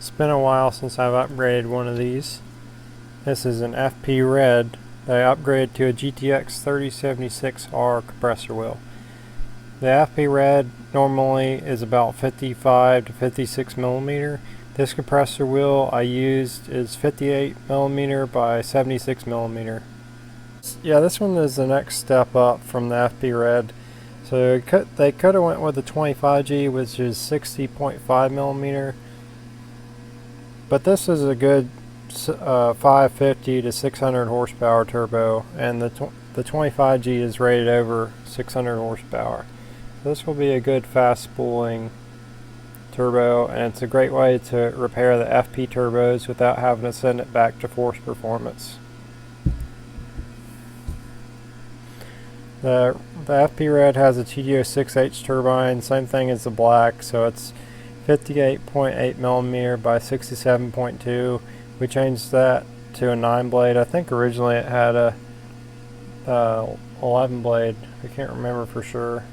It's been a while since I've upgraded one of these. This is an FP Red that I upgraded to a gtx3076r compressor wheel. The FP Red normally is about 55 to 56 millimeter. This compressor wheel I used is 58 millimeter by 76 millimeter. Yeah, this one is the next step up from the FP Red. So they could have went with the 25G, which is 60.5 millimeter. But this is a good 550 to 600 horsepower turbo, and the 25G is rated over 600 horsepower. So this will be a good fast spooling turbo, and it's a great way to repair the FP turbos without having to send it back to Force Performance. The FP Red has a TDO6H turbine, same thing as the black, so it's 58.8 millimeter by 67.2. We changed that to a 9 blade. I think originally it had a 11 blade. I can't remember for sure.